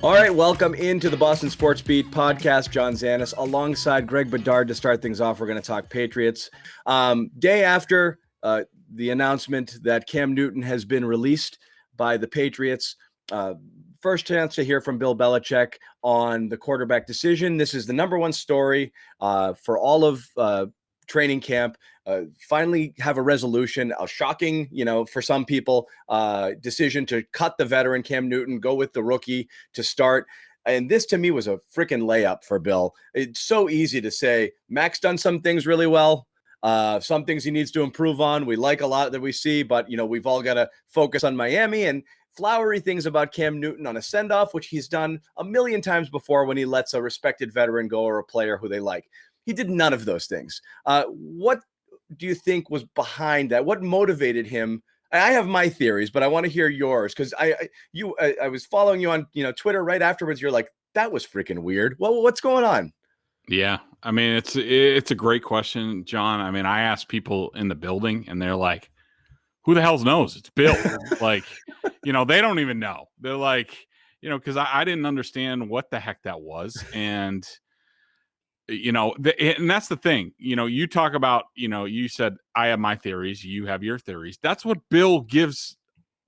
All right, welcome into the Boston Sports Beat podcast. John Zannis alongside Greg Bedard to start things off. We're going to talk Patriots. Day after the announcement that Cam Newton has been released by the Patriots, first chance to hear from Bill Belichick on the quarterback decision. This is the number one story for all of training camp. Finally have a resolution, a shocking, for some people, decision to cut the veteran Cam Newton, go with the rookie to start. And this to me was a freaking layup for Bill. It's so easy to say Mac's done some things really well. Some things he needs to improve on. We like a lot that we see, but we've all got to focus on Miami and flowery things about Cam Newton on a send-off, which he's done a million times before when he lets a respected veteran go or a player who they like. He did none of those things. What do you think was behind that? What motivated him? I have my theories, but I want to hear yours because I was following you on Twitter right afterwards. You're like, that was freaking weird. Well, what's going on? Yeah, I mean it's a great question, John. I mean, I asked people in the building, and they're like, "Who the hell knows? It's Bill." Like, they don't even know. They're like, because I didn't understand what the heck that was, and. And that's the thing, you talk about, you said, I have my theories, you have your theories. That's what Bill gives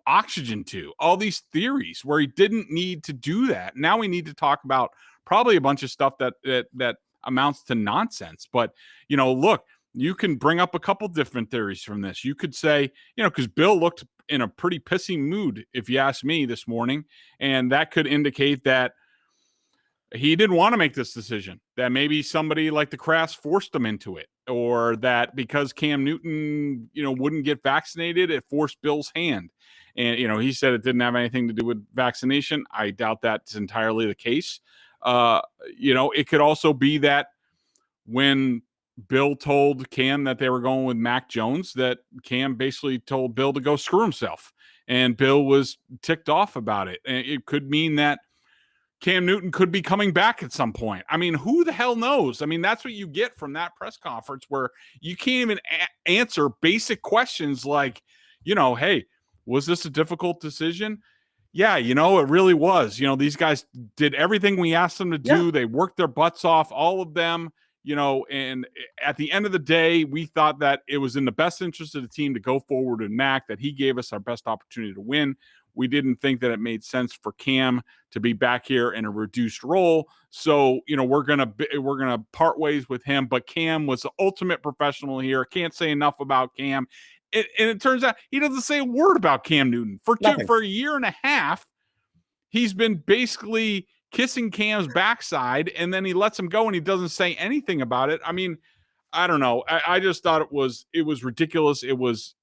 oxygen to, all these theories where he didn't need to do that. Now we need to talk about probably a bunch of stuff that amounts to nonsense. But, look, you can bring up a couple different theories from this. You could say, because Bill looked in a pretty pissy mood, if you ask me, this morning, and that could indicate that he didn't want to make this decision, that maybe somebody like the Kraft forced him into it, or that because Cam Newton, wouldn't get vaccinated, it forced Bill's hand. And, he said it didn't have anything to do with vaccination. I doubt that's entirely the case. It could also be that when Bill told Cam that they were going with Mac Jones, that Cam basically told Bill to go screw himself. And Bill was ticked off about it. And it could mean that Cam Newton could be coming back at some point. I mean, who the hell knows? I mean, that's what you get from that press conference where you can't even answer basic questions like, hey, was this a difficult decision? Yeah, it really was. These guys did everything we asked them to do. Yeah. They worked their butts off, all of them, and at the end of the day, we thought that it was in the best interest of the team to go forward with Mac, that he gave us our best opportunity to win. We didn't think that it made sense for Cam to be back here in a reduced role. So, we're going to part ways with him, but Cam was the ultimate professional here. Can't say enough about Cam. And it turns out he doesn't say a word about Cam Newton for a year and a half. He's been basically kissing Cam's backside, and then he lets him go and he doesn't say anything about it. I mean, I don't know. I just thought it was ridiculous. It was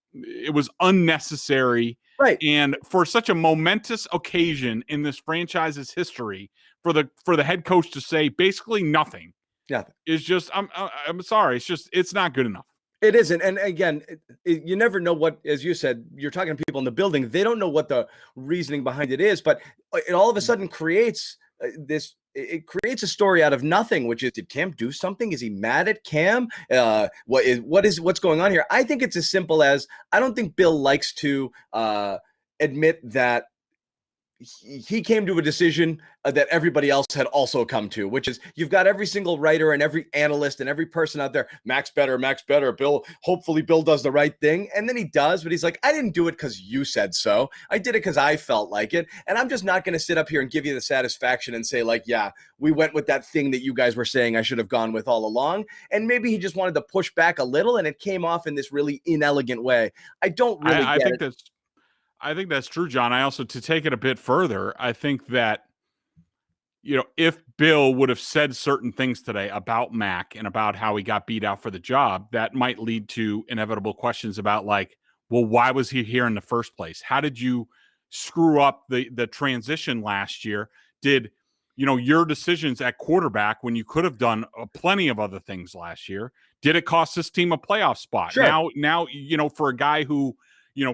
unnecessary. Right. And for such a momentous occasion in this franchise's history, for the head coach to say basically nothing is just, I'm sorry. It's not good enough. It isn't. And again, you never know what, as you said, you're talking to people in the building. They don't know what the reasoning behind it is, but it all of a sudden creates it creates a story out of nothing, which is, did Cam do something? Is he mad at Cam? What's going on here? I think it's as simple as, I don't think Bill likes to admit that he came to a decision that everybody else had also come to, which is, you've got every single writer and every analyst and every person out there, Mac's better, Bill, hopefully Bill does the right thing. And then he does, but he's like, I didn't do it because you said so. I did it because I felt like it. And I'm just not going to sit up here and give you the satisfaction and say like, yeah, we went with that thing that you guys were saying I should have gone with all along. And maybe he just wanted to push back a little and it came off in this really inelegant way. I don't really get it. I think that's true, John. I also, to take it a bit further, I think that, if Bill would have said certain things today about Mac and about how he got beat out for the job, that might lead to inevitable questions about like, well, why was he here in the first place? How did you screw up the transition last year? Did, your decisions at quarterback when you could have done plenty of other things last year, did it cost this team a playoff spot? Sure. Now, for a guy who,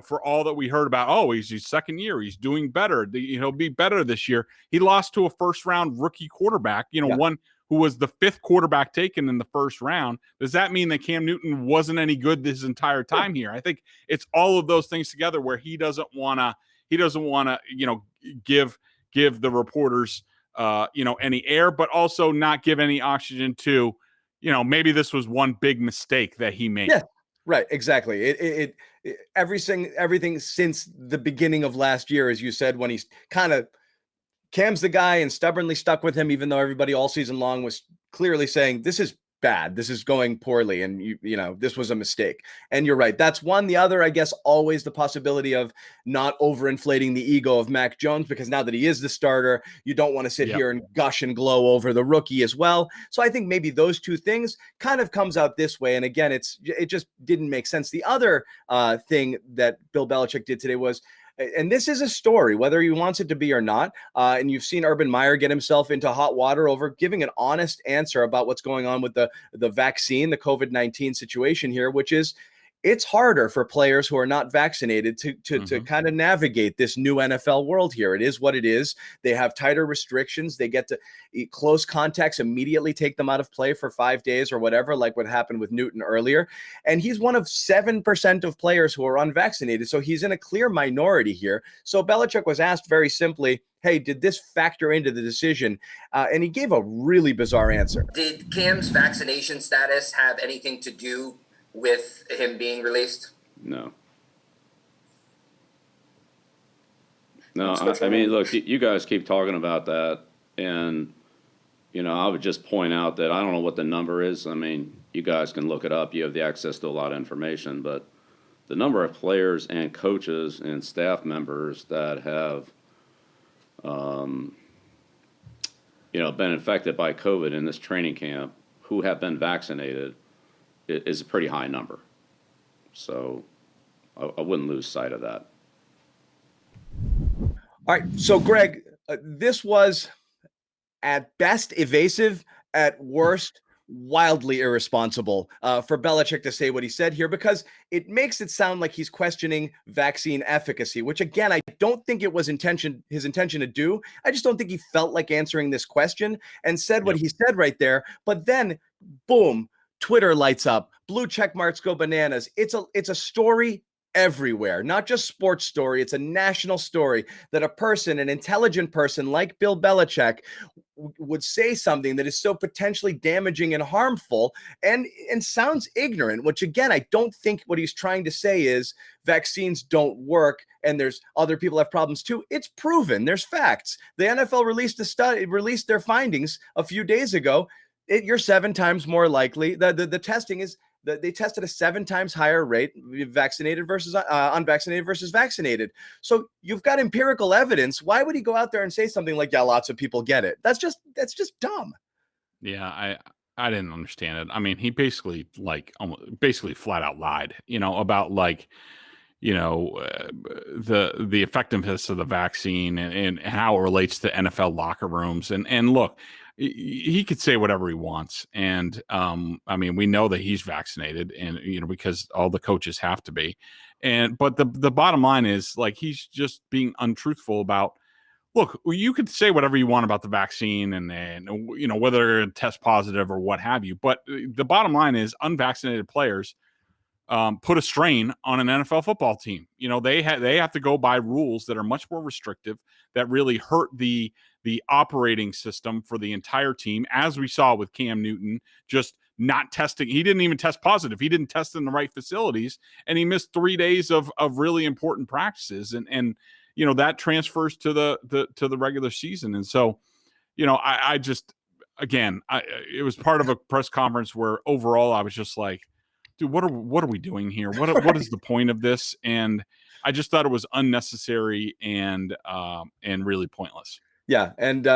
for all that we heard about, he's his second year, he's doing better, he'll be better this year. He lost to a first-round rookie quarterback, one who was the fifth quarterback taken in the first round. Does that mean that Cam Newton wasn't any good this entire time here? I think it's all of those things together where he doesn't want to, give the reporters any air, but also not give any oxygen to, maybe this was one big mistake that he made. Yeah, right. Exactly. Everything since the beginning of last year, as you said, when he's kind of Cam's the guy and stubbornly stuck with him, even though everybody all season long was clearly saying this is bad, this is going poorly, and this was a mistake. And you're right. That's one. The other, I guess, always the possibility of not overinflating the ego of Mac Jones, because now that he is the starter, you don't want to sit here and gush and glow over the rookie as well. So I think maybe those two things kind of comes out this way. And again, it just didn't make sense. The other thing that Bill Belichick did today was, and this is a story, whether he wants it to be or not. And you've seen Urban Meyer get himself into hot water over giving an honest answer about what's going on with the vaccine, the COVID-19 situation here, which is it's harder for players who are not vaccinated to kind of navigate this new NFL world here. It is what it is. They have tighter restrictions. They get to close contacts, immediately take them out of play for 5 days or whatever, like what happened with Newton earlier. And he's one of 7% of players who are unvaccinated. So he's in a clear minority here. So Belichick was asked very simply, hey, did this factor into the decision? And he gave a really bizarre answer. Did Cam's vaccination status have anything to do with him being released? No. I mean, look, you guys keep talking about that, and I would just point out that I don't know what the number is. I mean, you guys can look it up. You have the access to a lot of information, but the number of players and coaches and staff members that have been infected by COVID in this training camp who have been vaccinated is a pretty high number. So I wouldn't lose sight of that. All right. So, Greg, this was at best evasive, at worst wildly irresponsible for Belichick to say what he said here, because it makes it sound like he's questioning vaccine efficacy, which, again, I don't think it was his intention to do. I just don't think he felt like answering this question and said what he said right there. But then, boom, Twitter lights up, blue check marks go bananas. It's a story everywhere, not just sports story. It's a national story that an intelligent person like Bill Belichick would say something that is so potentially damaging and harmful and sounds ignorant, which, again, I don't think what he's trying to say is vaccines don't work and there's other people have problems too. It's proven. There's facts. The NFL released their findings a few days ago. You're 7 times more likely. The testing is that they tested a 7 times higher rate, vaccinated versus unvaccinated versus vaccinated. So you've got empirical evidence. Why would he go out there and say something like, yeah, lots of people get it? That's just dumb. Yeah, I didn't understand it. I mean, he basically flat out lied, about the effectiveness of the vaccine and how it relates to NFL locker rooms. And look, he could say whatever he wants. And I mean, we know that he's vaccinated and, because all the coaches have to be. But the bottom line is, like, he's just being untruthful about, look, you could say whatever you want about the vaccine and whether it tests positive or what have you. But the bottom line is unvaccinated players put a strain on an NFL football team. They have to go by rules that are much more restrictive, that really hurt the operating system for the entire team, as we saw with Cam Newton just not testing. He didn't even test positive. He didn't test in the right facilities, and he missed 3 days of really important practices. And that transfers to the regular season. And so, I just, again, it was part of a press conference where overall I was just like, dude, what are we doing here? What is the point of this? And I just thought it was unnecessary and really pointless. Yeah, and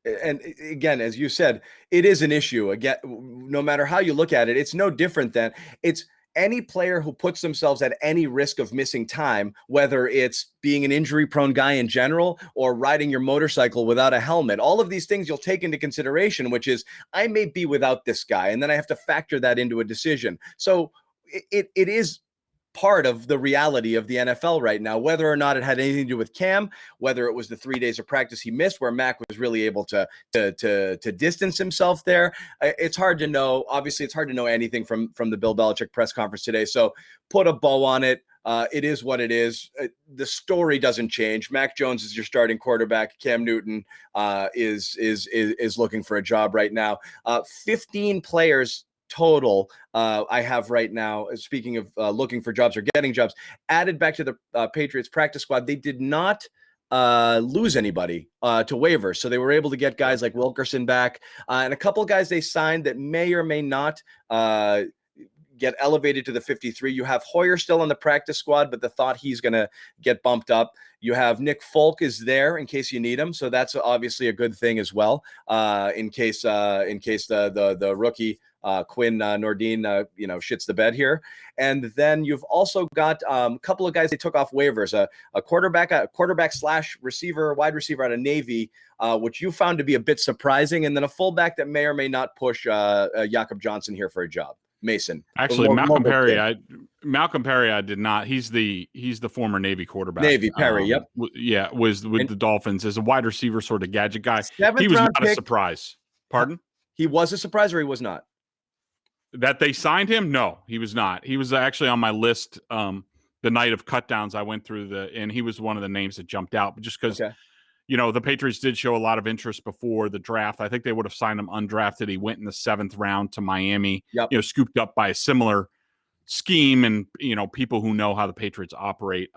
again, as you said, it is an issue. Again, no matter how you look at it, it's no different than it's any player who puts themselves at any risk of missing time, whether it's being an injury-prone guy in general or riding your motorcycle without a helmet. All of these things you'll take into consideration, which is, I may be without this guy, and then I have to factor that into a decision. So it is part of the reality of the NFL right now, whether or not it had anything to do with Cam, whether it was the 3 days of practice he missed where Mac was really able to distance himself there. It's hard to know. Obviously, it's hard to know anything from the Bill Belichick press conference today. So put a bow on it. it is what it is. The story doesn't change. Mac Jones is your starting quarterback. Cam Newton is looking for a job right now. 15 players total I have right now, speaking of looking for jobs or getting jobs, added back to the Patriots practice squad. They did not lose anybody to waivers. So they were able to get guys like Wilkerson back and a couple of guys they signed that may or may not get elevated to the 53. You have Hoyer still on the practice squad, but the thought he's going to get bumped up. You have Nick Folk is there in case you need him. So that's obviously a good thing as well. In case the rookie Quinn Nordine, shits the bed here. And then you've also got a couple of guys they took off waivers, a quarterback slash receiver, wide receiver out of Navy, which you found to be a bit surprising. And then a fullback that may or may not push Jakob Johnson here for a job. Mason. Actually, Malcolm Perry, I did not. He's the former Navy quarterback. Navy Perry, yep. Was with the Dolphins as a wide receiver sort of gadget guy. He was not a surprise. Pardon? He was a surprise or he was not? That they signed him? No, he was not. He was actually on my list the night of cutdowns. I went through and he was one of the names that jumped out, but just because the Patriots did show a lot of interest before the draft. I think they would have signed him undrafted. He went in the 7th round to Miami, scooped up by a similar scheme and, people who know how the Patriots operate.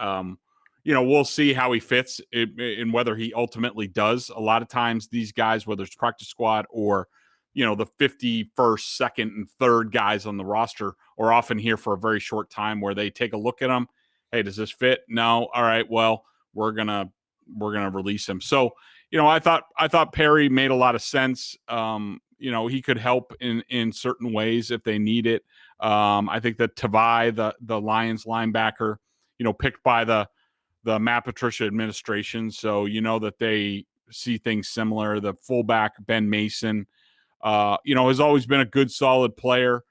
We'll see how he fits and whether he ultimately does. A lot of times these guys, whether it's practice squad or, the 51st, 2nd, and 3rd guys on the roster are often here for a very short time where they take a look at them. Hey, does this fit? No. All right. Well, we're going to release him. So, I thought Perry made a lot of sense. He could help in certain ways if they need it. I think that Tavai, the Lions linebacker, picked by the Matt Patricia administration. So, that they see things similar. The fullback, Ben Mason, has always been a good, solid player.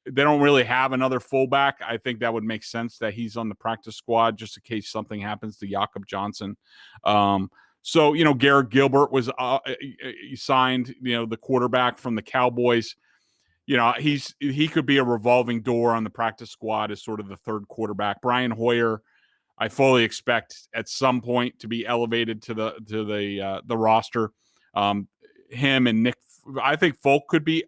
They don't really have another fullback. I think that would make sense that he's on the practice squad just in case something happens to Jakob Johnson. Garrett Gilbert was signed, the quarterback from the Cowboys. He could be a revolving door on the practice squad as sort of the 3rd quarterback. Brian Hoyer, I fully expect at some point to be elevated to the roster. Him and Nick, I think Folk could be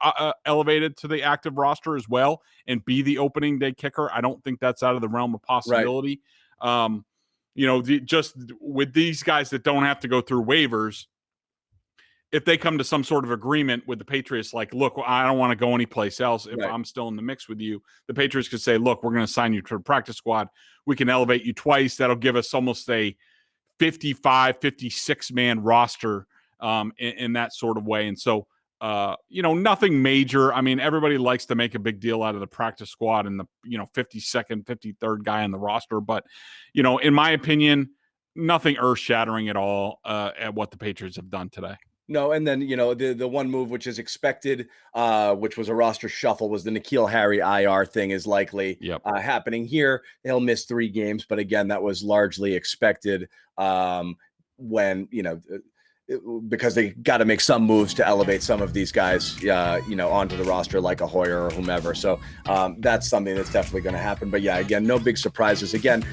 elevated to the active roster as well and be the opening day kicker. I don't think that's out of the realm of possibility. Right. Just with these guys that don't have to go through waivers, if they come to some sort of agreement with the Patriots, like, look, I don't want to go anyplace else. If I'm still in the mix with you, the Patriots could say, look, we're going to sign you to the practice squad. We can elevate you twice. That'll give us almost a 55, 56 man roster in that sort of way. And so, nothing major. I mean, everybody likes to make a big deal out of the practice squad and the, 52nd, 53rd guy on the roster. But, in my opinion, nothing earth shattering at all at what the Patriots have done today. No, and then, the one move which is expected, which was a roster shuffle, was the N'Keal Harry IR thing is likely happening here. He'll miss 3 games, but again, that was largely expected when, because they got to make some moves to elevate some of these guys, onto the roster like a Hoyer or whomever. So that's something that's definitely going to happen. But yeah, again, no big surprises. Again,